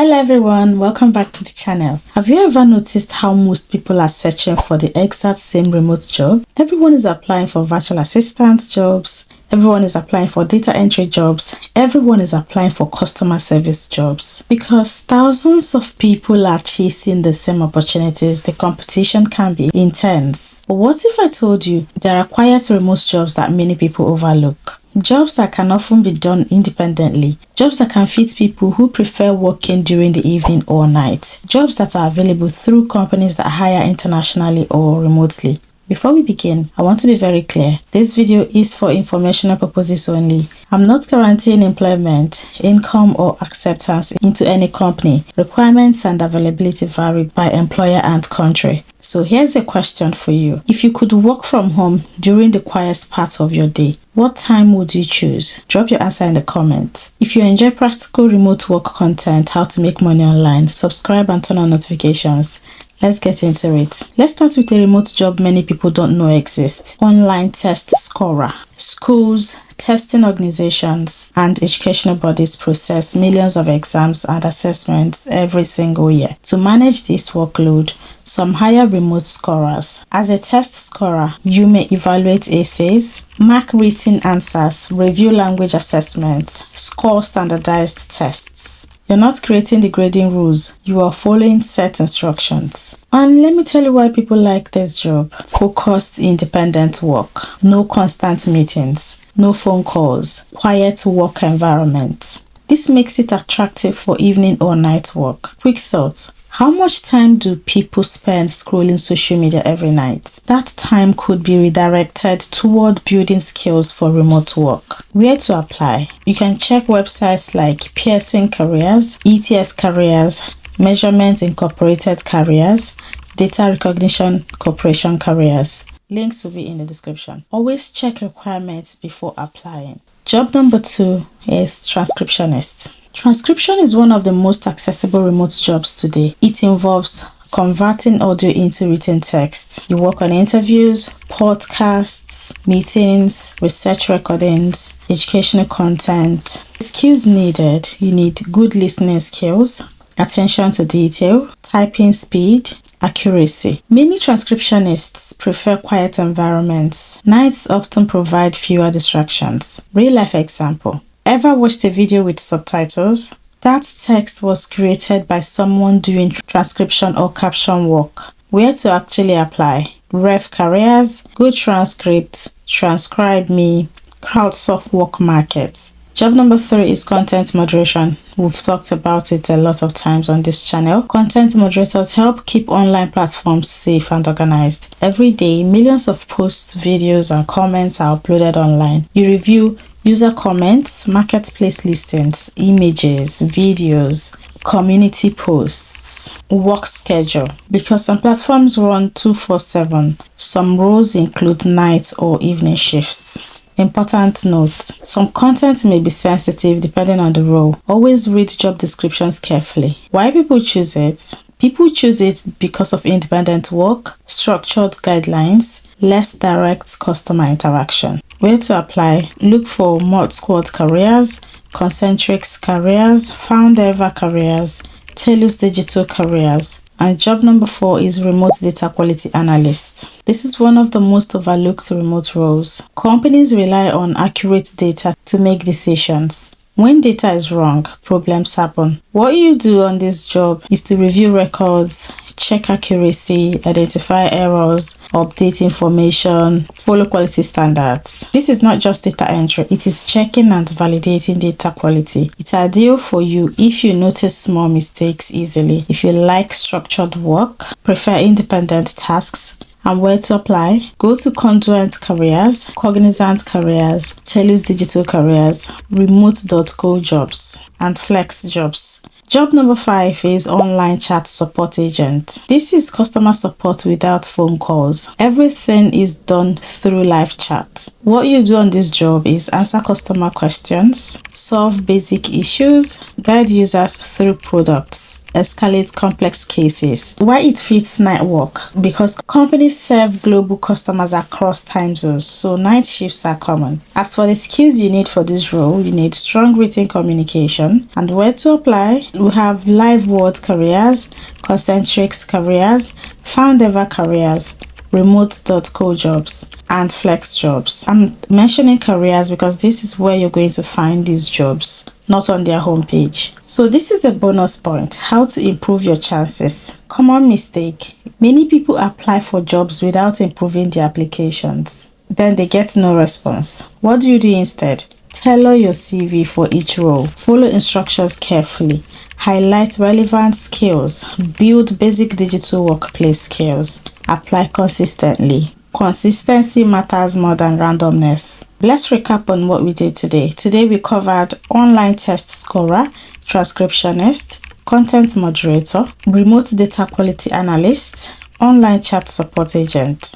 Hello everyone, welcome back to the channel. Have you ever noticed how most people are searching for the exact same remote job? Everyone is applying for virtual assistant jobs, everyone is applying for data entry jobs, everyone is applying for customer service jobs. Because thousands of people are chasing the same opportunities, the competition can be intense. But what if I told you there are quiet remote jobs that many people overlook? Jobs that can often be done independently. Jobs that can fit people who prefer working during the evening or night. Jobs that are available through companies that hire internationally or remotely. Before we begin, I want to be very clear. This video is for informational purposes only. I'm not guaranteeing employment, income, or acceptance into any company. Requirements and availability vary by employer and country. So here's a question for you. If you could work from home during the quietest part of your day, what time would you choose? Drop your answer in the comments. If you enjoy practical remote work content, how to make money online, subscribe and turn on notifications. Let's get into it. Let's start with a remote job many people don't know exists. Online test scorer. Schools, testing organizations, and educational bodies process millions of exams and assessments every single year. To manage this workload, some hire remote scorers. As a test scorer, you may evaluate essays, mark written answers, review language assessments, score standardized tests. You're not creating the grading rules, you are following set instructions. And let me tell you why people like this job. Focused, independent work, no constant meetings, no phone calls, quiet work environment. This makes it attractive for evening or night work. Quick thought. How much time do people spend scrolling social media every night? That time could be redirected toward building skills for remote work. Where to apply? You can check websites like Pearson Careers, ETS Careers, Measurement Incorporated Careers, Data Recognition Corporation Careers. Links will be in the description. Always check requirements before applying. Job number 2 is transcriptionist. Transcription is one of the most accessible remote jobs today. It involves converting audio into written text. You work on interviews, podcasts, meetings, research recordings, educational content. Skills needed. You need good listening skills, attention to detail, typing speed, accuracy. Many transcriptionists prefer quiet environments. Nights often provide fewer distractions. Real life example. Ever watched a video with subtitles? That text was created by someone doing transcription or caption work. Where to actually apply? Ref Careers, Good Transcript, Transcribe Me, Crowdsource Work Market. Job number 3 is content moderation. We've talked about it a lot of times on this channel. Content moderators help keep online platforms safe and organized. Every day, millions of posts, videos, and comments are uploaded online. You review user comments, marketplace listings, images, videos, community posts, work schedule. Because some platforms run 24/7, some roles include night or evening shifts. Important note, some content may be sensitive depending on the role. Always read job descriptions carefully. Why people choose it? People choose it because of independent work, structured guidelines, less direct customer interaction. Where to apply? Look for Mod Squad Careers, Concentrix Careers, Foundever Careers, Tailor's Digital Careers. And job number 4 is Remote Data Quality Analyst. This is one of the most overlooked remote roles. Companies rely on accurate data to make decisions. When data is wrong, problems happen. What you do on this job is to review records, check accuracy, identify errors, update information, follow quality standards. This is not just data entry, it is checking and validating data quality. It's ideal for you if you notice small mistakes easily, if you like structured work, prefer independent tasks. And where to apply? Go to Conduent Careers, Cognizant Careers, Tailor's Digital Careers, Remote.co Jobs, and Flex Jobs. Job number 5 is online chat support agent. This is customer support without phone calls. Everything is done through live chat. What you do on this job is answer customer questions, solve basic issues, guide users through products, escalate complex cases. Why it fits night work? Because companies serve global customers across time zones, so night shifts are common. As for the skills you need for this role, you need strong written communication. And where to apply? We have Live World Careers, Concentrix Careers, Foundever Careers, Remote.co Jobs, and Flex Jobs. I'm mentioning careers because this is where you're going to find these jobs, not on their homepage. So this is a bonus point, how to improve your chances. Common mistake. Many people apply for jobs without improving their applications. Then they get no response. What do you do instead? Tailor your CV for each role. Follow instructions carefully. Highlight relevant skills. Build basic digital workplace skills. Apply consistently. Consistency matters more than randomness. Let's recap on what we did today. Today we covered online test scorer, transcriptionist, content moderator, remote data quality analyst, online chat support agent.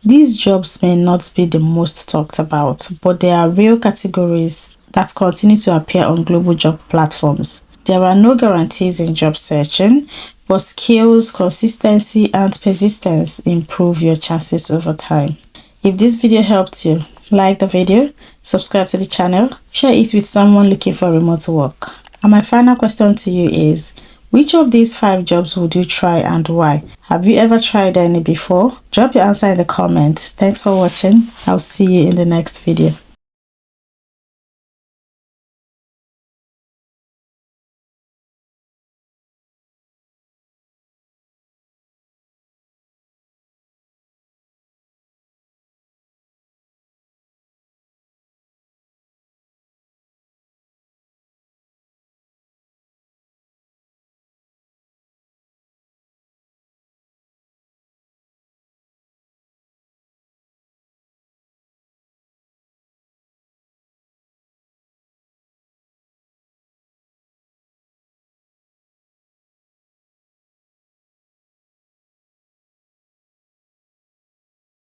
These jobs may not be the most talked about, but they are real categories that continue to appear on global job platforms. There are no guarantees in job searching, but skills, consistency, and persistence improve your chances over time. If this video helped you, like the video, subscribe to the channel, share it with someone looking for remote work. And my final question to you is, which of these 5 jobs would you try and why? Have you ever tried any before? Drop your answer in the comment. Thanks for watching. I'll see you in the next video.